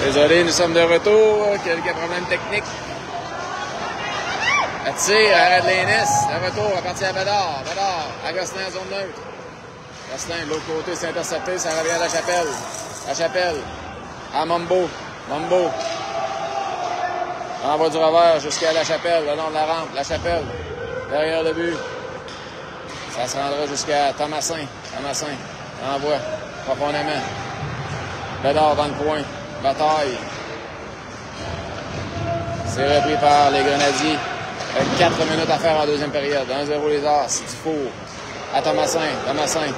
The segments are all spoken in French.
Désolé, nous sommes de retour. Quelques problèmes techniques. Attire, arrête l'Innis. De retour, à partir à Bédard. Bédard, Agostin en zone neutre. Agostin, de l'autre côté, c'est intercepté. Ça revient à La Chapelle. La Chapelle. À Mombo. Mombo. Envoie du revers jusqu'à La Chapelle, le long de la rampe. La Chapelle. Derrière le but. Ça se rendra jusqu'à Thomasin. Thomasin. Envoie. Profondément. Bédard dans le coin. Bataille. C'est repris par les Grenadiers. 4 minutes à faire en deuxième période. 1-0 les As. Du four. À Thomasin. Thomasin.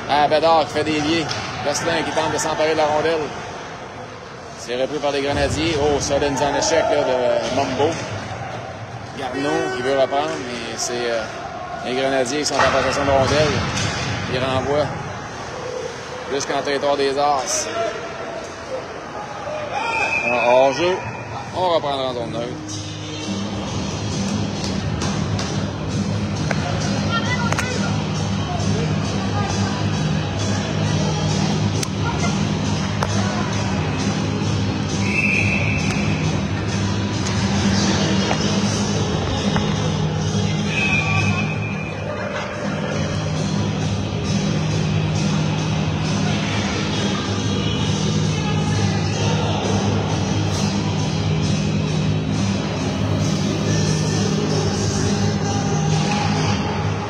À Bédard qui fait des liés. Gosselin qui tente de s'emparer de la rondelle. C'est repris par les Grenadiers. Oh, ça donne en échec là, de Mombo. Garneau qui veut reprendre, mais c'est les Grenadiers qui sont en possession de rondelle. Ils renvoient jusqu'en territoire des As. Hors-jeu. On reprendra en zone neutre.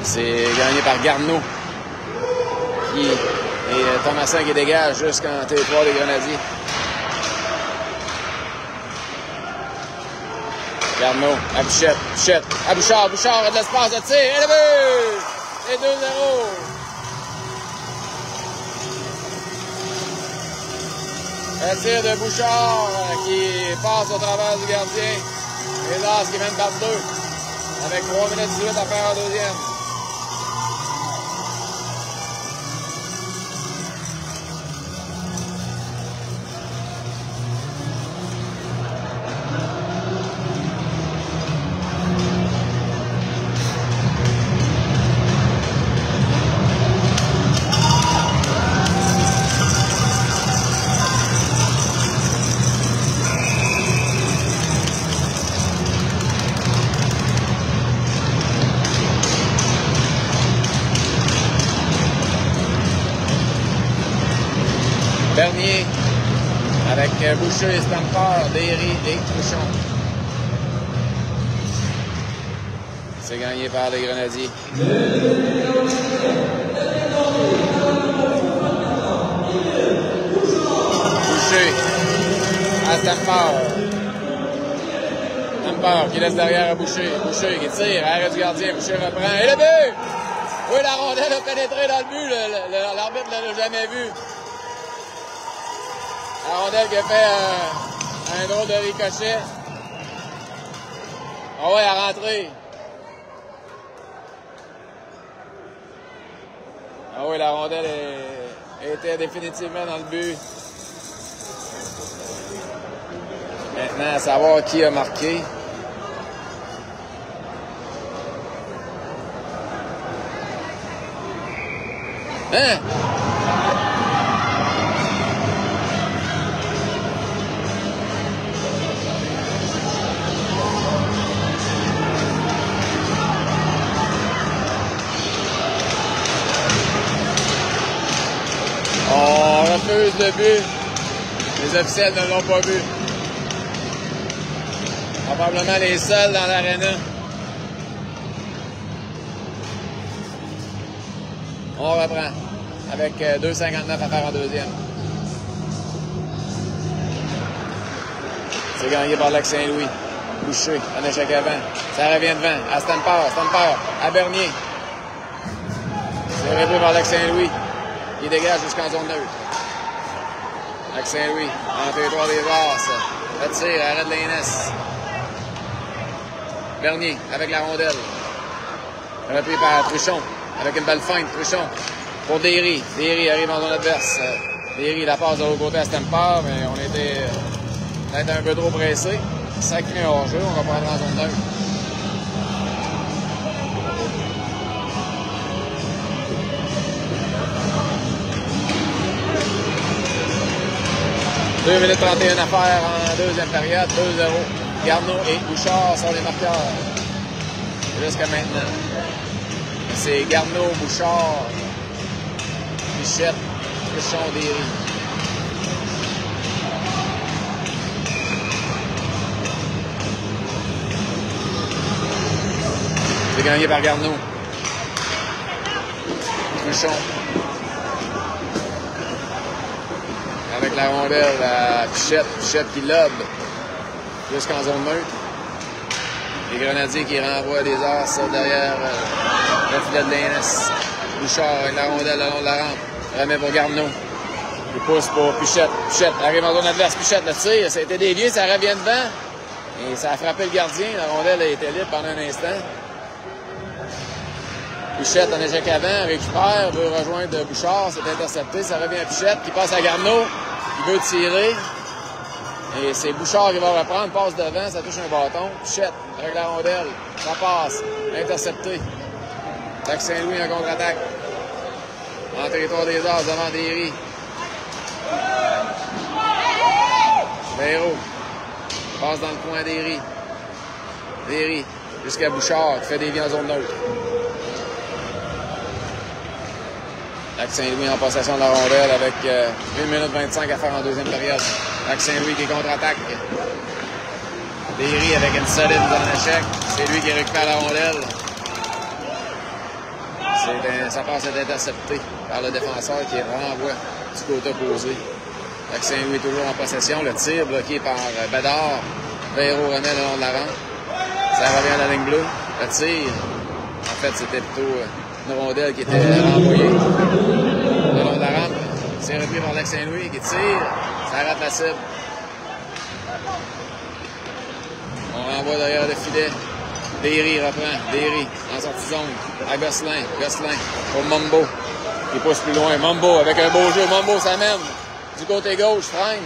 C'est gagné par Garneau et Thomasin qui dégage jusqu'en territoire des Grenadiers. Garneau, à Bichette, Bichette, à Bouchard, Bouchard a de l'espace de tir, et le but! Et 2-0. Le tir de Bouchard qui passe au travers du gardien. Les As qui mènent par 2 avec 3 minutes 18 à faire en deuxième. Bernier avec Boucher, Stamper, Derry et Truchon. C'est gagné par les Grenadiers. Boucher à Stamper. Stamper qui laisse derrière à Boucher. Boucher qui tire, arrêt du gardien. Boucher reprend. Et le but! Oui, la rondelle a pénétré dans le but. L'arbitre ne l'a jamais vu. La rondelle qui a fait un drôle de ricochet. Ah ouais, à rentrer. Ah oui, la rondelle était définitivement dans le but. Maintenant, à savoir qui a marqué. Hein? On refuse le but. Les officiels ne l'ont pas vu. Probablement les seuls dans l'aréna. On reprend avec 2,59 à faire en deuxième. C'est gagné par Lac Saint-Louis. Boucher, un échec avant. Ça revient devant. À Stamper, Stamper, à Bernier. C'est repris par Lac Saint-Louis. Il dégage jusqu'en zone neutre. Lac Saint-Louis, en territoire des As. Le tir, arrête l'Innis. Bernier, avec la rondelle. Repris par Truchon, avec une balle feinte, Truchon. Pour Derry. Derry arrive en zone adverse. Derry la passe de l'autre côté à Stamper, mais on était peut-être un peu trop pressé. Sacré hors-jeu, on va prendre en zone neutre. 2 minutes 31 à faire en deuxième période, 2-0. Garneau et Bouchard sont les marqueurs jusqu'à maintenant. C'est Garneau, Bouchard, Pichette, Truchon, Derry. C'est gagné par Garneau. Truchon. Avec la rondelle à Pichette. Pichette qui lobe jusqu'en zone neutre. Les Grenadiers qui renvoient des as derrière le filet de l'Innes. Bouchard avec la rondelle le long de la rampe. Remet pour Garneau. Il pousse pour Pichette. Pichette arrive en zone adverse. Pichette le tire. Ça a été dévié. Ça revient devant. Et ça a frappé le gardien. La rondelle a été libre pendant un instant. Pichette en échec avant, récupère, veut rejoindre Bouchard, c'est intercepté, ça revient à Pichette qui passe à Garneau, il veut tirer. Et c'est Bouchard qui va reprendre, passe devant, ça touche un bâton. Pichette avec la rondelle, ça passe, intercepté. Lac Saint-Louis en contre-attaque. En territoire des As devant Derry. Véro passe dans le coin Derry. Derry jusqu'à Bouchard qui fait des vies en zone neutre. Lac Saint-Louis en possession de la rondelle avec 1 minute 25 à faire en deuxième période. Lac Saint-Louis qui contre-attaque. Derry avec une solide en échec. C'est lui qui récupère la rondelle. Sa passe est interceptée par le défenseur qui renvoie du côté opposé. Lac Saint-Louis toujours en possession. Le tir bloqué par Bédard. Véro remet le long de la rampe. Ça revient à la ligne bleue. Le tir, en fait, c'était plutôt une rondelle qui était renvoyée le long de la rampe. C'est repris par Lac Saint-Louis qui tire. Ça rate la cible. On renvoie derrière le filet. Derry reprend. Derry en sortie zone. À Gosselin. Gosselin pour Mumbo. Il pousse plus loin. Mumbo avec un beau jeu. Mumbo s'amène. Du côté gauche, freine.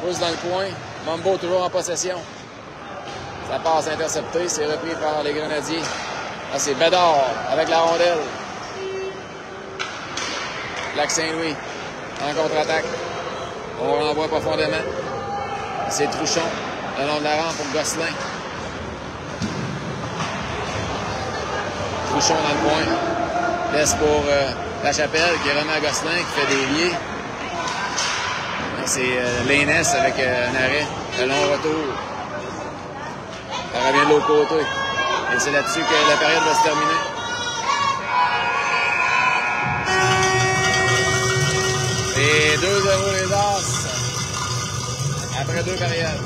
Pousse dans le coin. Mumbo toujours en possession. Ça passe intercepté. C'est repris par les Grenadiers. Là, c'est Bédard avec la rondelle. Lac Saint-Louis en contre-attaque. On renvoie profondément. C'est Truchon le long de la rampe pour Gosselin. Truchon dans le coin. Laisse pour Lachapelle qui remet à Gosselin qui fait des liés. C'est l'Innes avec un arrêt. Le long retour. Ça revient de l'autre côté. Et c'est là-dessus que la période va se terminer. Et 2-0 les As après 2 périodes.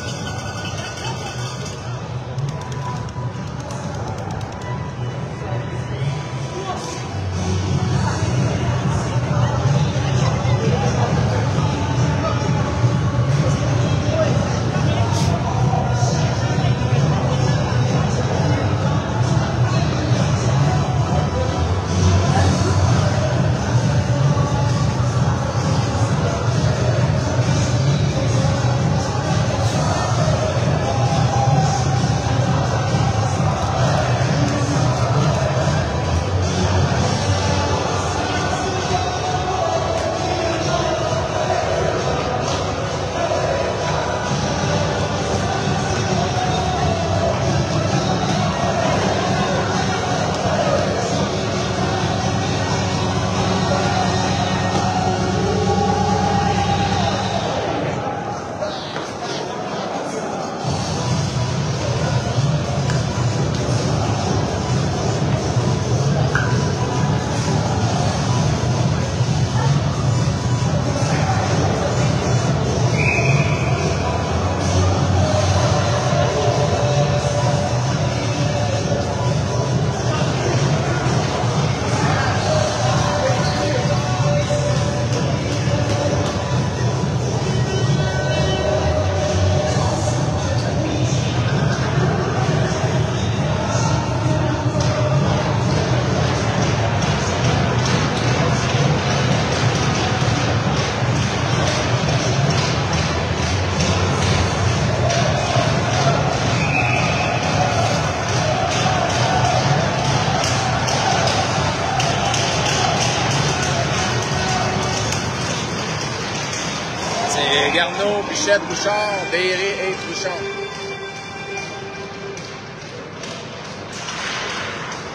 C'est Garneau, Pichette, Bouchard, Derry et Truchon.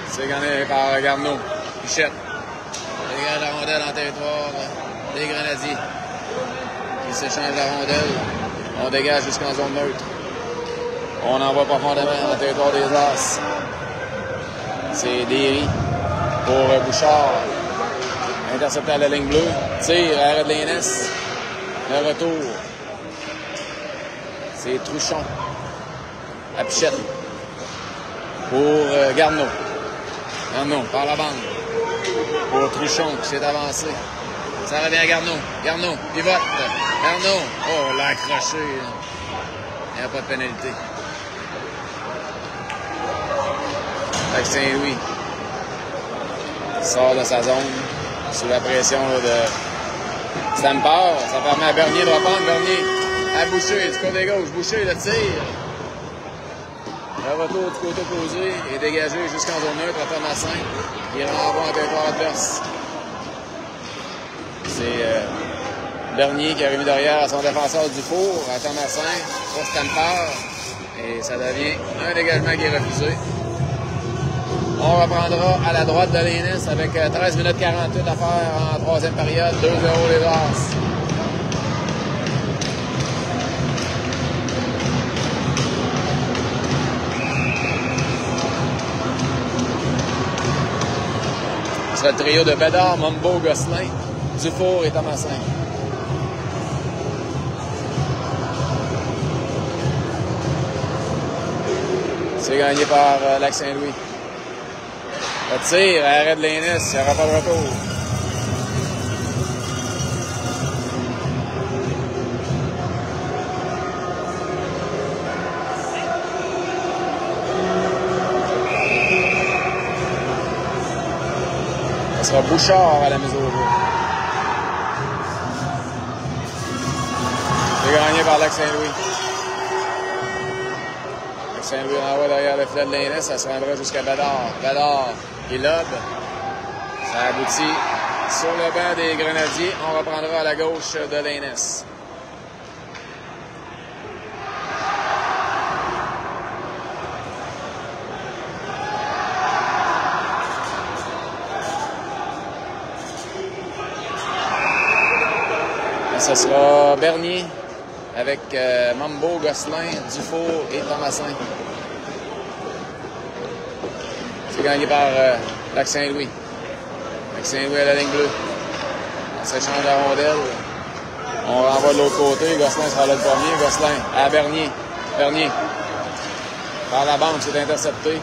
C'est gagné par Garneau, Pichette. Les gars de la rondelle en territoire des Grenadiers qui s'échangent la rondelle. On dégage jusqu'en zone neutre. On envoie profondément dans le territoire des As. C'est Derry pour Bouchard. Intercepté à la ligne bleue. Tire, arrêt de l'Inès. Le retour. C'est Truchon. À Pichette. Pour Garneau. Garneau, par la bande. Pour Truchon qui s'est avancé. Ça revient à Garneau. Garneau, pivote. Garneau. Oh, l'a accroché. Il n'y a pas de pénalité. Avec Saint-Louis. Sort de sa zone. Sous la pression là, de Stamper. Ça permet à Bernier de reprendre. Bernier à Boucher du côté gauche. Boucher le tire. Le retour du côté opposé est dégagé jusqu'en zone neutre à Thomasin. Il renvoie en territoire adverse. C'est Bernier qui a remis derrière son défenseur Dufour à Thomasin pour Stamper. Et ça devient un dégagement qui est refusé. On reprendra à la droite de l'Inès avec 13 minutes 48 à faire en troisième période. 2-0 les As. Ce sera le trio de Bédard, Mombo, Gosselin, Dufour et Thomasin. C'est gagné par Lac-Saint-Louis. Le tir, arrêt de l'Inès, il n'y aura pas de retour. Ce sera Bouchard à la mise au jeu. C'est gagné par Lac-Saint-Louis. Saint-Louis renvoie derrière le filet de l'Inès, ça se rendra jusqu'à Bédard. Bédard qui lobe. Ça aboutit sur le banc des Grenadiers. On reprendra à la gauche de l'Inès. Ce sera Bernier avec Mambo, Gosselin, Dufour et Thomasin. C'est gagné par Lac-Saint-Louis. Lac-Saint-Louis à la ligne bleue. On s'échange la rondelle. On renvoie de l'autre côté. Gosselin sera là le premier. Gosselin à Bernier. Bernier. Par la bande, c'est intercepté.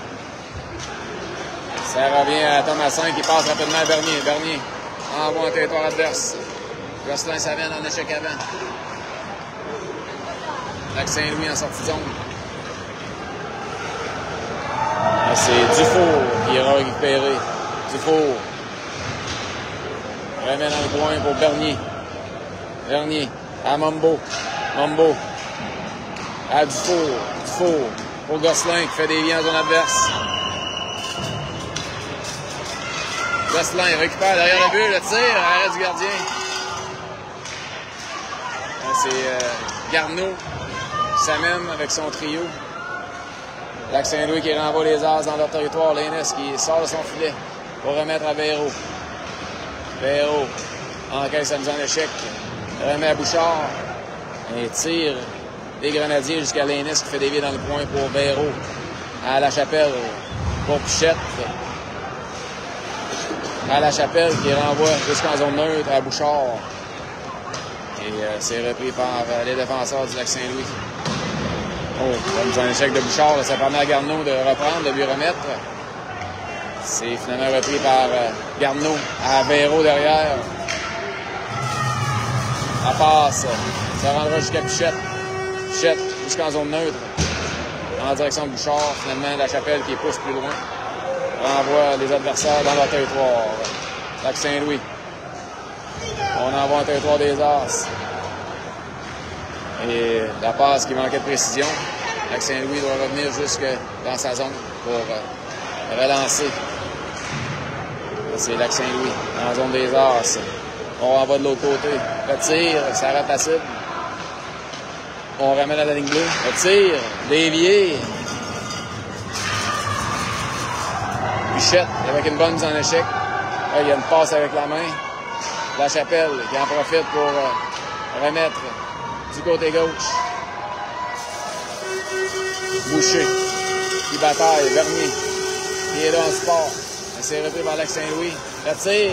Ça revient à Thomasin qui passe rapidement à Bernier. Bernier envoie un territoire adverse. Gosselin, ça vient en échec avant. Lac-Saint-Louis en sortie de zone. C'est Dufour qui ira récupérer. Dufour. Remet dans le coin pour Bernier. Bernier à Mombo. Mombo à Dufour. Dufour pour Gosselin qui fait des liens en zone adverse. Gosselin récupère derrière le but, le tir, arrêt du gardien. C'est Garneau qui s'amène avec son trio. Lac-Saint-Louis qui renvoie les As dans leur territoire. L'Inès qui sort de son filet pour remettre à Véro. Véro encaisse sa mise en échec. Remet à Bouchard. Et tire des Grenadiers jusqu'à l'Inès qui fait dévier dans le coin pour Véro. À La Chapelle pour Pichette. À La Chapelle qui renvoie jusqu'en zone neutre à Bouchard. Et c'est repris par les défenseurs du Lac-Saint-Louis. Oh, la mise en échec de Bouchard, ça permet à Garneau de reprendre, de lui remettre. C'est finalement repris par Garneau à Véro derrière. La passe, ça rendra jusqu'à Pichette. Pichette jusqu'en zone neutre. En direction de Bouchard, finalement La Chapelle qui pousse plus loin. Renvoie les adversaires dans leur territoire. Lac-Saint-Louis. On envoie un territoire des As. Et la passe qui manquait de précision. Lac-Saint-Louis doit revenir jusque dans sa zone pour relancer. C'est Lac-Saint-Louis en zone des As. On renvoie de l'autre côté. Le tir, ça rate la cible. On ramène à la ligne bleue. Le tir, dévié. Bichette avec une bonne mise en échec. Là, il y a une passe avec la main. La Chapelle qui en profite pour remettre du côté gauche. Boucher qui bataille. Bernier qui est là en sport. C'est repris par Lac Saint-Louis. Le tir.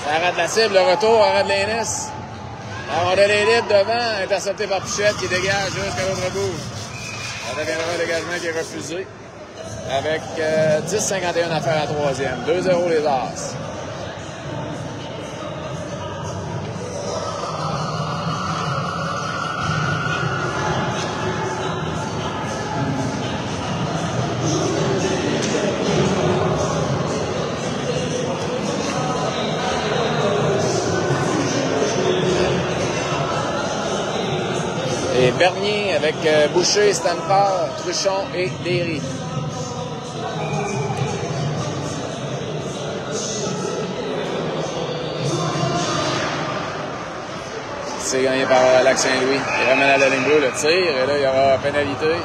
Ça arrête la cible. Le retour arrête l'Innis. Alors, on a les litres devant, intercepté par Pichette qui dégage jusqu'à l'autre bout. Ça deviendra un dégagement qui est refusé. Avec 10,51 à faire à troisième. 2-0 les As. Et Bernier avec Boucher, Stamper, Truchon et Derry. C'est gagné par Lac Saint-Louis. Il ramène à la ligne bleue le tir et là il y aura pénalité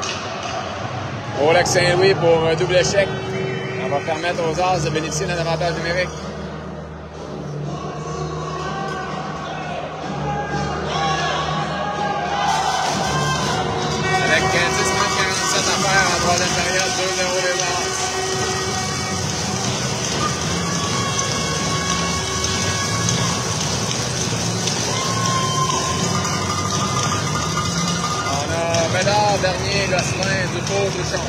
au Lac Saint-Louis pour un double échec. On va permettre aux As de bénéficier d'un avantage numérique. Avec 10 minutes 47 à faire en troisième période, 2-0 les As. On a Bédard, Bernier, Gosselin, Dufour, Truchon.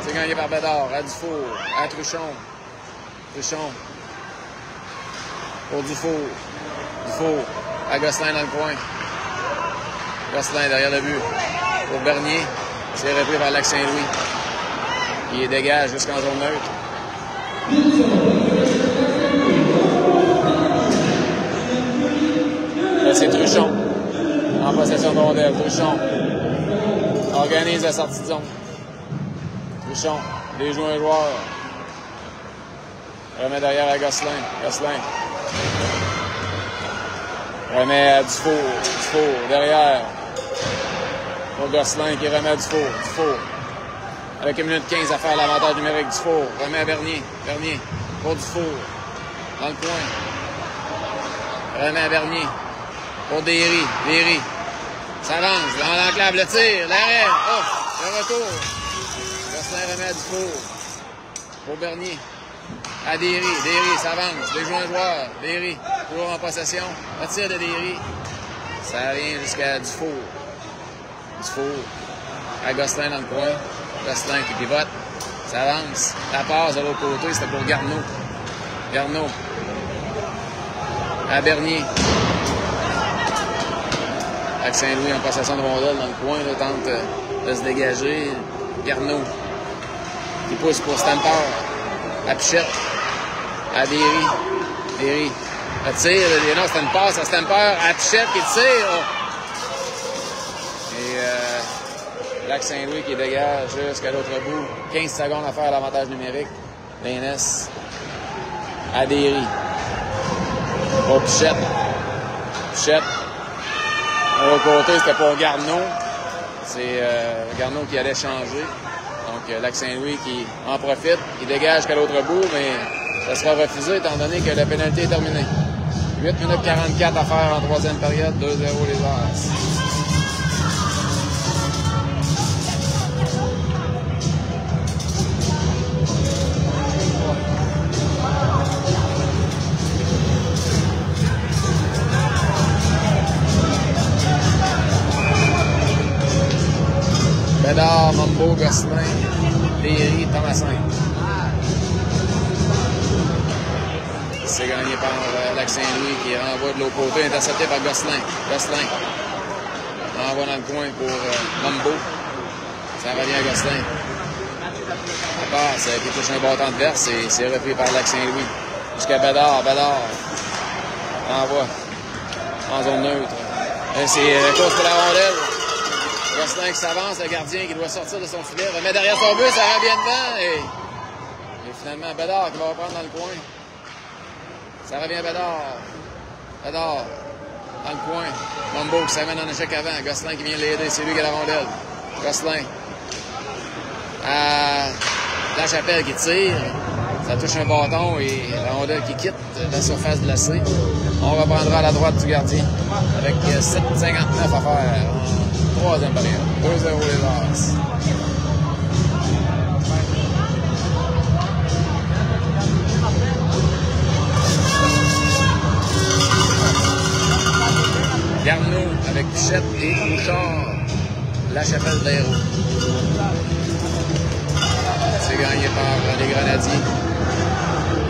C'est gagné par Bédard, à Dufour, à Truchon. Truchon. Pour Dufour. Dufour. À Gosselin dans le coin. Gosselin derrière le but. Pour Bernier. C'est repris par Lac Saint-Louis. Il dégage jusqu'en zone neutre. Là, c'est Truchon. En possession de rondelle. Truchon. Organise la sortie de zone. Truchon. Déjoue un joueur. Remet derrière à Gosselin. Gosselin. Remet à Dufour. Dufour derrière. Pour Gosselin qui remet à Dufour. Dufour. Avec 1 minute 15 à faire l'avantage numérique. Dufour. Remet à Bernier. Bernier. Pour Dufour. Dans le coin. Remet à Bernier. Pour Derry. Derry. S'avance. Dans l'enclave. Le tir. L'arrêt. Ouf. Le retour. Gosselin remet à Dufour. Pour Bernier. À Derry. Derry s'avance. Déjoue un joueur. Derry. Toujours en possession. Le tir de Derry. Ça vient jusqu'à Dufour. Dufour. À Gosselin dans le coin. Gosselin qui pivote. S'avance. La passe de l'autre côté. C'était pour Garneau. Garneau. À Bernier. Lac Saint-Louis en possession de rondelle dans le coin. Là, tente de se dégager. Garneau. Qui pousse pour Stamper. À Pichette. À Derry. Derry. Le tir. Non, c'était une passe à Stamper. À Pichette qui tire. Et Lac Saint-Louis qui dégage jusqu'à l'autre bout. 15 secondes à faire l'avantage numérique. L'Innis. À Derry. Pour Pichette. Pichette. De l'autre côté, c'était pour Garneau. C'est Garneau qui allait changer. Donc, Lac Saint-Louis qui en profite. Il dégage jusqu'à l'autre bout, mais ça sera refusé étant donné que la pénalité est terminée. 8 minutes 44 à faire en troisième période. 2-0 les As. Bédard, Mambo, Gosselin, Derry, Thomasin. C'est gagné par Lac Saint-Louis qui renvoie de l'autre côté, intercepté par Gosselin. Gosselin renvoie dans le coin pour Mambo. Ça revient à Gosselin. La passe qui touche un bâton de verse et c'est repris par Lac Saint-Louis. Jusqu'à Bédard. Bédard renvoie en zone neutre. C'est la course pour la rondelle. Gosselin qui s'avance, le gardien qui doit sortir de son filet, remet derrière son but, ça revient devant et finalement Bédard qui va reprendre dans le coin. Ça revient Bédard. Bédard. Dans le coin. Mambo qui s'amène en échec avant. Gosselin qui vient l'aider. C'est lui qui a la rondelle. Gosselin. La Chapelle qui tire. Ça touche un bâton et la rondelle qui quitte la surface glacée. On reprendra à la droite du gardien avec 7,59 à faire en troisième période. 2-0 les As. Garneau avec Pichette et Bouchard. La Chapelle d'Hérault. C'est gagné par les Grenadiers.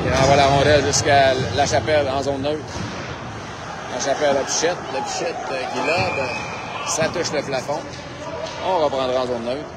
Il renvoie la rondelle jusqu'à La Chapelle en zone neutre. La Chapelle à Pichette. Le Pichette qui lobe. Ça touche le plafond. On reprendra en zone neutre.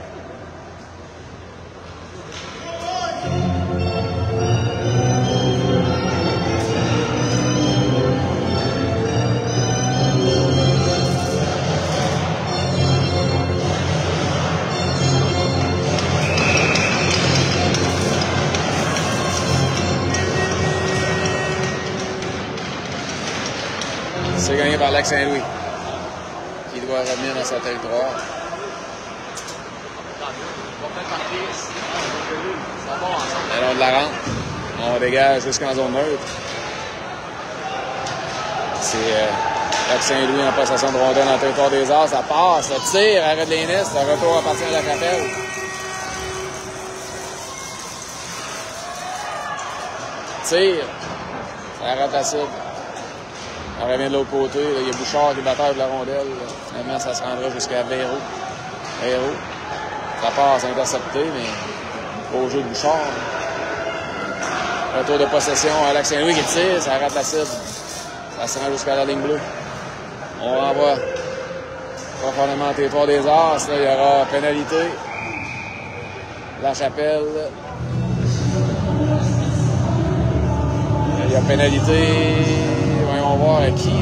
C'est gagné par Lac Saint-Louis, qui doit revenir dans son territoire. Le long de la rampe, on dégage jusqu'en zone neutre. C'est Lac Saint-Louis en possession de rondelle dans le territoire des As. Ça passe, le tir, arrêt de l'Énis, le retour appartient à La Chapelle. Tire, ça arrête la cible. On revient de l'autre côté. Là, il y a Bouchard qui est batteur de la rondelle. Finalement, ça se rendra jusqu'à Véro. Ça passe intercepté, mais au jeu de Bouchard. Retour de possession à Lac Saint-Louis qui tire. Ça rate la cible. Ça se rend jusqu'à la ligne bleue. On renvoie profondément au territoire des As. Là, il y aura pénalité. La Chapelle. Il y a pénalité. Voyons voir à qui.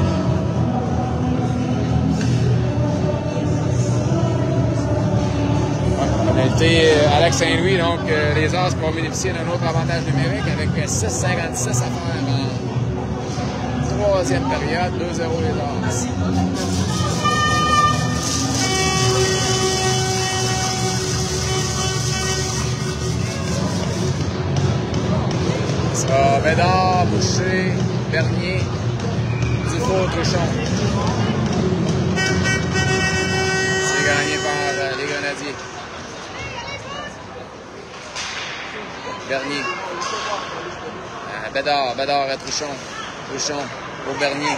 Pénalité à Lac Saint-Louis, donc les As pourront bénéficier d'un autre avantage numérique avec 6,56 à faire en troisième période, 2-0 les As. Ça sera Bédard, Boucher, Bernier, Dufour, Truchon. C'est gagné par les Grenadiers. Bernier. Bédard à Truchon. Truchon au Bernier.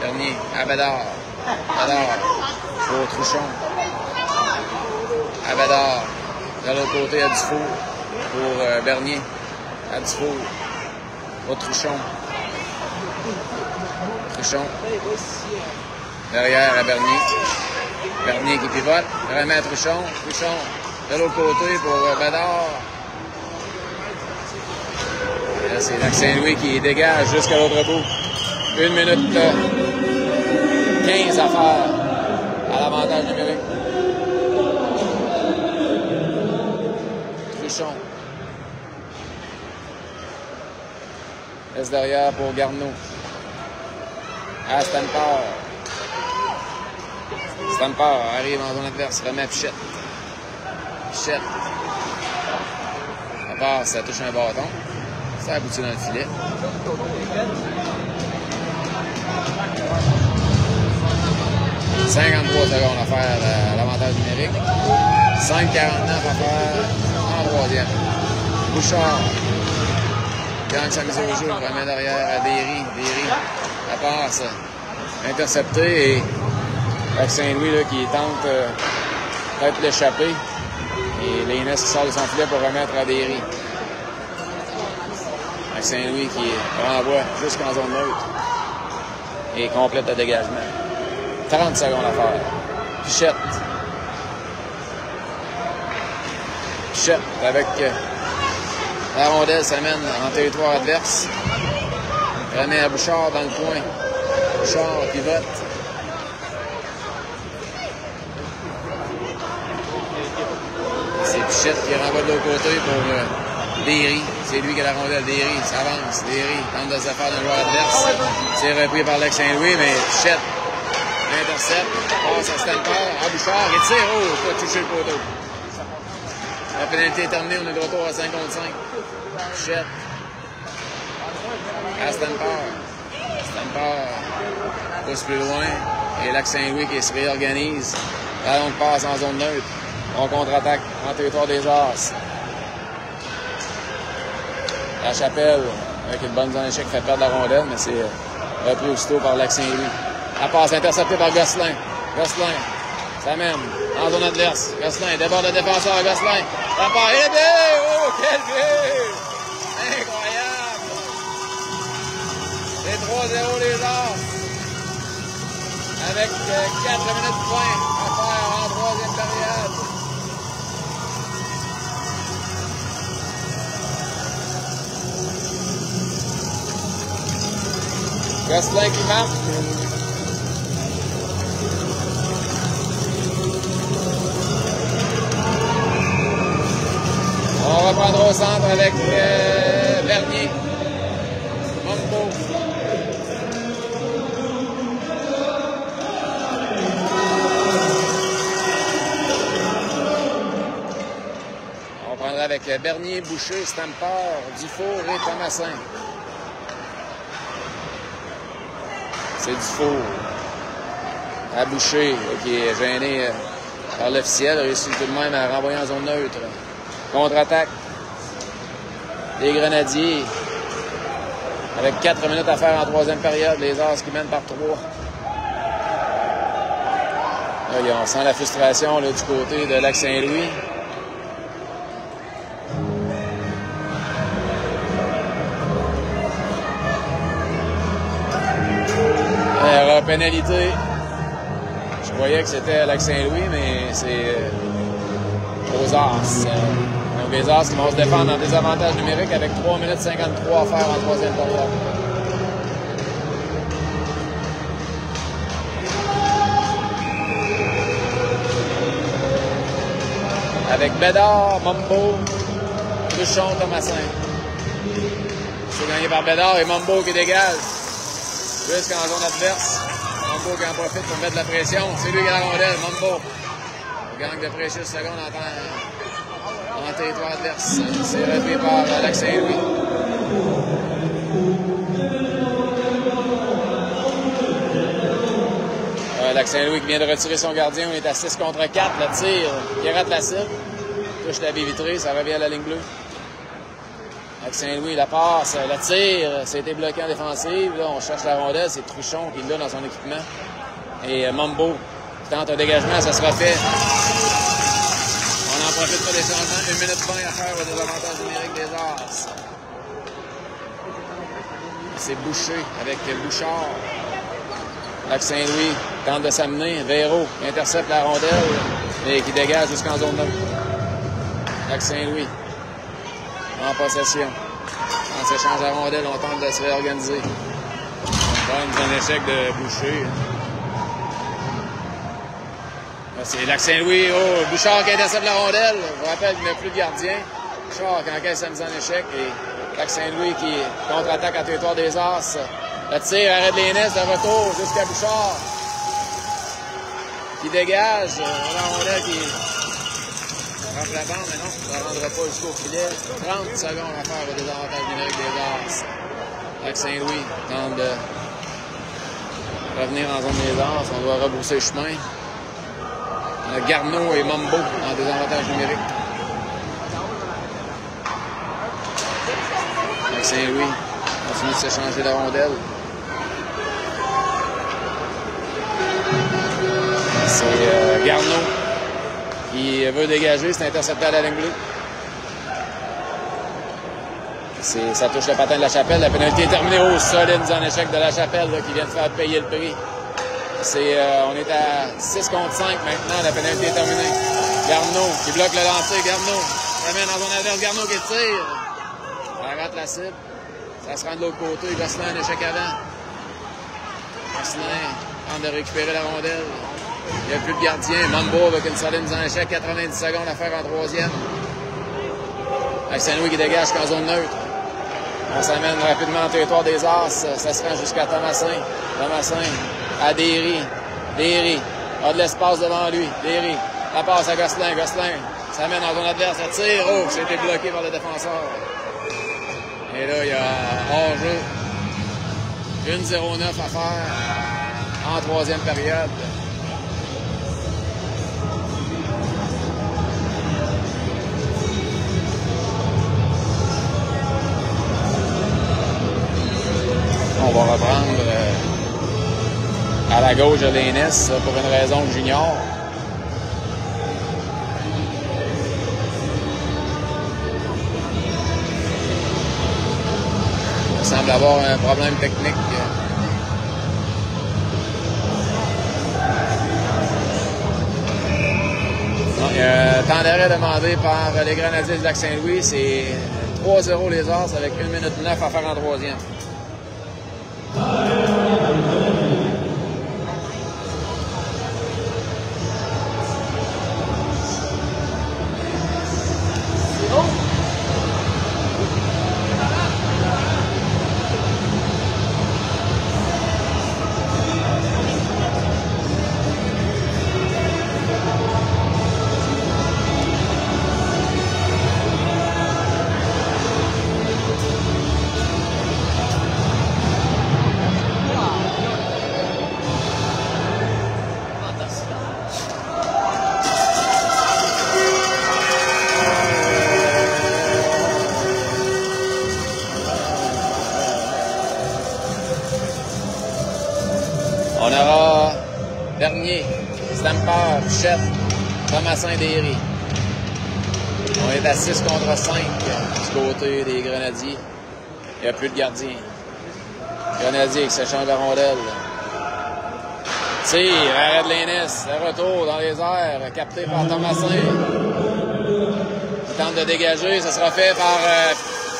Bernier à Bédard. Bédard au Truchon. À Bédard. De l'autre côté à Dufour pour Bernier. À Dufour. Au Truchon. Truchon. Derrière à Bernier. Bernier qui pivote. Remet à Truchon. Truchon de l'autre côté pour Bédard. Là, c'est Lac Saint-Louis qui dégage jusqu'à l'autre bout. 1 minute 15 à faire à l'avantage numérique. Truchon. Laisse derrière pour Garneau. À Stampard. Stampard arrive en zone adverse, remet à Pichette. Pichette. Ça passe, ça touche un bâton. Ça aboutit dans le filet. « 53 secondes à faire l'avantage numérique. 5,49 à faire en troisième. Bouchard. Gagne sa mise au jeu, remet derrière à Derry. Derry, la passe interceptée et Lac Saint-Louis là, qui tente peut-être l'échapper. Et l'Énis qui sort de son filet pour remettre à Derry. Lac Saint-Louis qui renvoie jusqu'en zone neutre et complète le dégagement. 30 secondes à faire. Pichette. Pichette avec la rondelle s'amène en territoire adverse. Remet à Bouchard dans le coin. Bouchard pivote. C'est Pichette qui renvoie de l'autre côté pour Derry, c'est lui qui a la rondelle. Derry s'avance. Derry tente de se faire d'un joueur adverse. C'est repris par Lex Saint-Louis, mais Chette l'intercepte. Passe à Stamper. À Bouchard. Et tire. Oh, pas touché le poteau. La pénalité est terminée. On est de retour à 5 contre 5. Chette. À Stamper. Stamper pousse plus loin. Et Lex Saint-Louis qui se réorganise. Ballon de passe en zone neutre. On contre-attaque en territoire des As. La Chapelle, avec une bonne mise en échec, fait perdre la rondelle, mais c'est repris aussitôt par Lex Saint-Louis. La passe interceptée par Gosselin. Gosselin, ça mène en zone adverse. Gosselin déborde le défenseur. Gosselin, la part et le but! Oh, quel but! Incroyable! C'est 3-0 les As. Avec 4 minutes de points à faire en troisième période. Gosselin qui marque. On reprendra au centre avec Bernier. Mombo. On reprendra avec Bernier, Boucher, Stamper, Dufour et Thomasin. C'est Dufour. À Boucher, qui est gêné par l'officiel, réussit tout de même à renvoyer en zone neutre. Contre-attaque des Grenadiers. Avec 4 minutes à faire en troisième période, les As qui mènent par 3. Là, on sent la frustration là, du côté de Lex Saint-Louis. Erreur pénalité. Je croyais que c'était Lex Saint-Louis, mais c'est aux As. Donc les As qui vont se défendre en désavantage numérique avec 3 minutes 53 à faire en troisième période. Avec Bédard, Mombo, Truchon, Thomasin. C'est gagné par Bédard et Mombo qui dégage jusqu'en zone adverse. Mombo qui en profite pour mettre de la pression. C'est lui qui a la rondelle, Mombo. Il gagne de précieuses secondes en territoire adverse. C'est repris par Lex Saint-Louis. Lex Saint-Louis qui vient de retirer son gardien. On est à 6 contre 4. Le tir qui rate la cible. Touche la baie vitrée, ça revient à la ligne bleue. Lex Saint-Louis, la passe, le tir, ça a été bloqué en défensive. Là, on cherche la rondelle, c'est Truchon qui l'a dans son équipement. Et Mombo qui tente un dégagement, ça sera fait. On en profite pour des changements. 1 minute 20 à faire au désavantage numérique des As. C'est Boucher avec Bouchard. Lex Saint-Louis tente de s'amener. Véro intercepte la rondelle et qui dégage jusqu'en zone 9. Lex Saint-Louis en possession. En s'échange à rondelle, on tente de se réorganiser. Bonne échec de Boucher. C'est Lex Saint-Louis. Oh, Bouchard qui intercepte la rondelle. Je vous rappelle qu'il n'y a plus de gardien. Bouchard qui encaisse sa mise en échec. Et Lex Saint-Louis qui contre-attaque en territoire des As. Le tir arrête les Nes de retour jusqu'à Bouchard. Qui dégage. La rondelle qui frappe la bande, mais non, ça ne rendra pas jusqu'au filet. 30 secondes à faire au désavantage numérique des As. Lex Saint-Louis tente de revenir en zone des As. On doit rebrousser le chemin. On a Garneau et Mombo en désavantage numérique. Lex Saint-Louis continue de s'échanger la rondelle. C'est Garneau qui veut dégager, c'est intercepté à la ligne bleue. Ça touche le patin de la Chapelle. La pénalité est terminée. Oh, solide mise en échec de la Chapelle là, qui vient de faire payer le prix. On est à 6 contre 5 maintenant. La pénalité est terminée. Garneau qui bloque le lancer. Garneau ramène dans son adverse. Garneau qui tire. Ça rate la cible. Ça se rend de l'autre côté. Gosselin un échec avant. Gosselin tente de récupérer la rondelle. Il n'y a plus de gardien. Mombo avec une solide mise en échec. 90 secondes à faire en troisième. Avec Saint-Louis qui dégage qu'en zone neutre. On s'amène rapidement en territoire des As. Ça se rend jusqu'à Thomasin. Thomasin à Derry. Derry a de l'espace devant lui. Derry. La passe à Gosselin. Gosselin s'amène en zone adverse. Ça tire. Oh, ça a été bloqué par le défenseur. Et là, il y a hors-jeu. 1-0-9 à faire en troisième période. On va reprendre à la gauche de l'Énis pour une raison que j'ignore. Il semble avoir un problème technique. Donc, temps d'arrêt demandé par les Grenadiers du Lac-Saint-Louis. C'est 3-0 les As avec 1 minute 9 à faire en troisième. On aura Bernier, Stamper, Pichette, Thomasin, Derry. On est à 6 contre 5 du côté des Grenadiers. Il n'y a plus de gardien. Grenadier qui s'échange la rondelle. Tire, arrêt de l'Énis, le retour dans les airs, capté par Thomasin. Il tente de dégager, ça sera fait par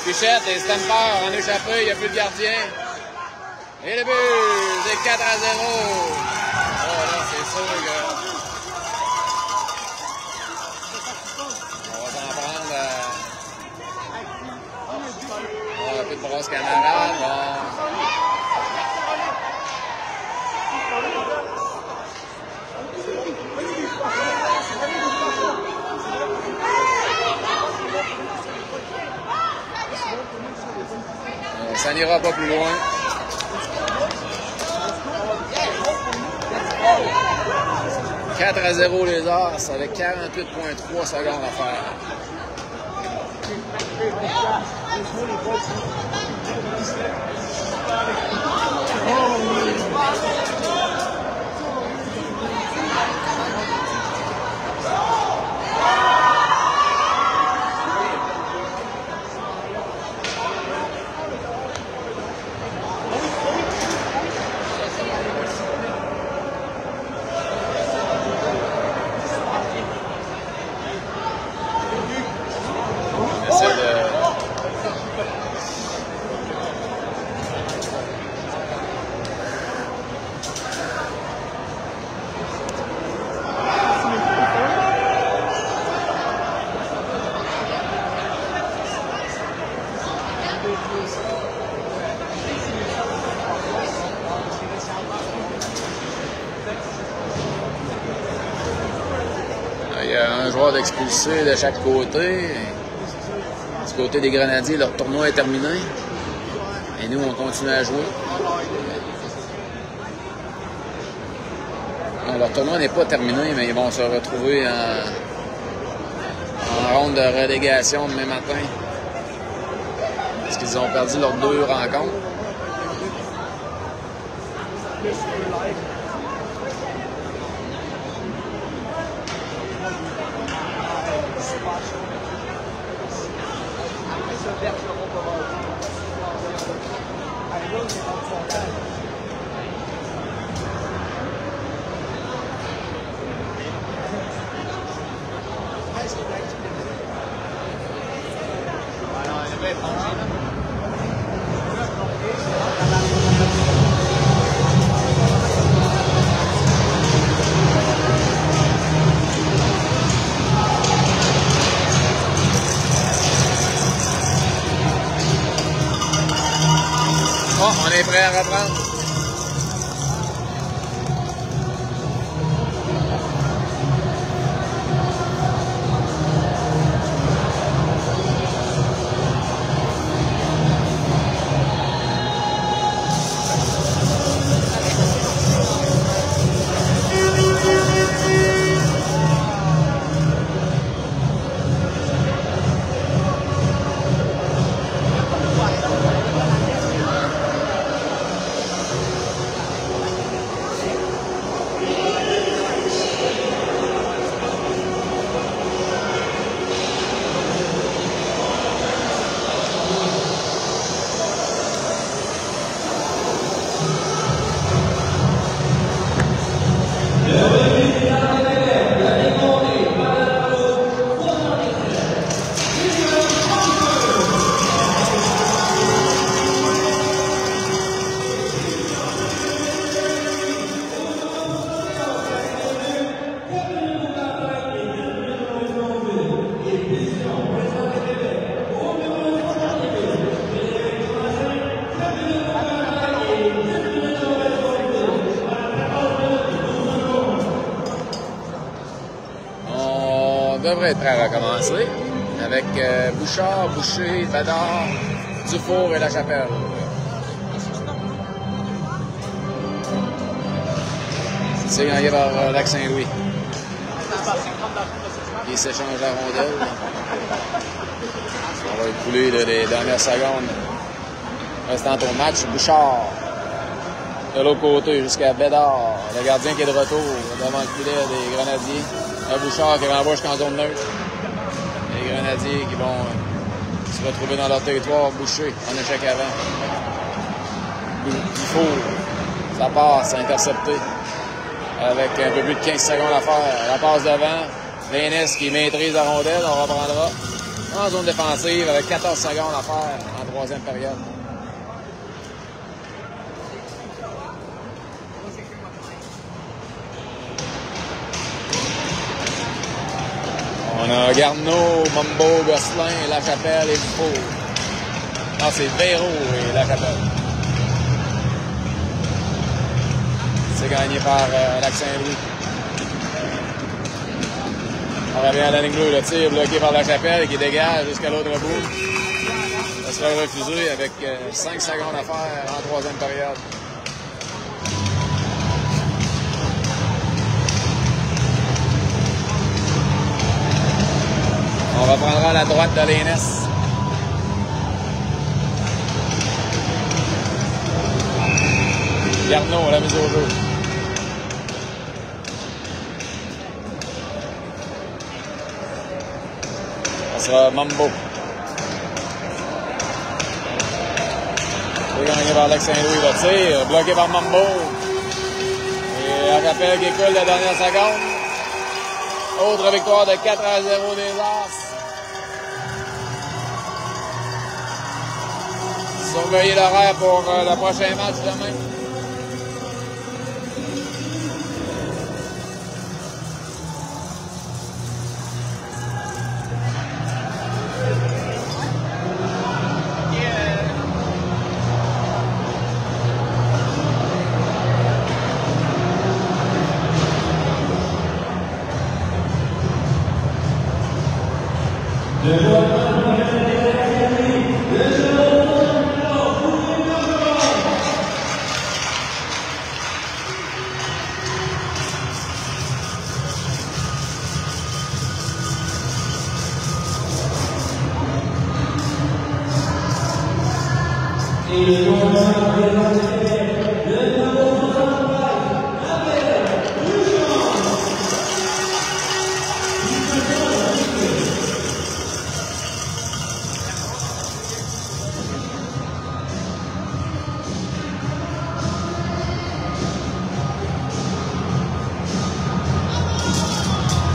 Pichette et Stamper en échappé, il n'y a plus de gardien. Et le but, c'est 4-0. Oh là, c'est sûr que... On va s'en prendre... un peu de brosse camarade. Ça n'ira pas plus loin. 4-0 les As avec 48,3 secondes à faire. Il y a un joueur d'expulsé de chaque côté. Du côté des Grenadiers, leur tournoi est terminé. Et nous, on continue à jouer. Non, leur tournoi n'est pas terminé, mais ils vont se retrouver en ronde de relégation demain matin. Parce qu'ils ont perdu leurs 2 rencontres. on est prêt à reprendre. On devrait être prêt à recommencer avec Bouchard, Boucher, Bédard, Dufour et Lachapelle. C'est gagné par Lac Saint-Louis. Il s'échange la rondelle. On va écouler les dernières secondes. Restant au match, Bouchard. De l'autre côté jusqu'à Bédard, le gardien qui est de retour devant le filet des Grenadiers. Un Bouchard qui renvoie jusqu'en zone neutre. Les Grenadiers qui vont se retrouver dans leur territoire. Boucher en échec avant. Dufour, ça passe, intercepté. Avec un peu plus de 15 secondes à faire. La passe devant. Lénis qui maîtrise la rondelle, on reprendra. En zone défensive avec 14 secondes à faire en troisième période. On a Garneau, Mambo, Gosselin, Lachapelle et Dufour. Non, c'est Véro et Lachapelle. C'est gagné par Lac Saint-Louis. On revient à la ligne bleue, le tir bloqué par Lachapelle qui dégage jusqu'à l'autre bout. Ça sera refusé avec 5 secondes à faire en troisième période. On reprendra la droite de Lénis. Garneau, la mise au jeu. Ça sera Mambo. C'est gagné par Lac Saint-Louis, le tir. Bloqué par Mambo. Et un rappel qui coule la dernière seconde. Autre victoire de 4-0 des As. Surveillez l'horaire pour le prochain match demain. Et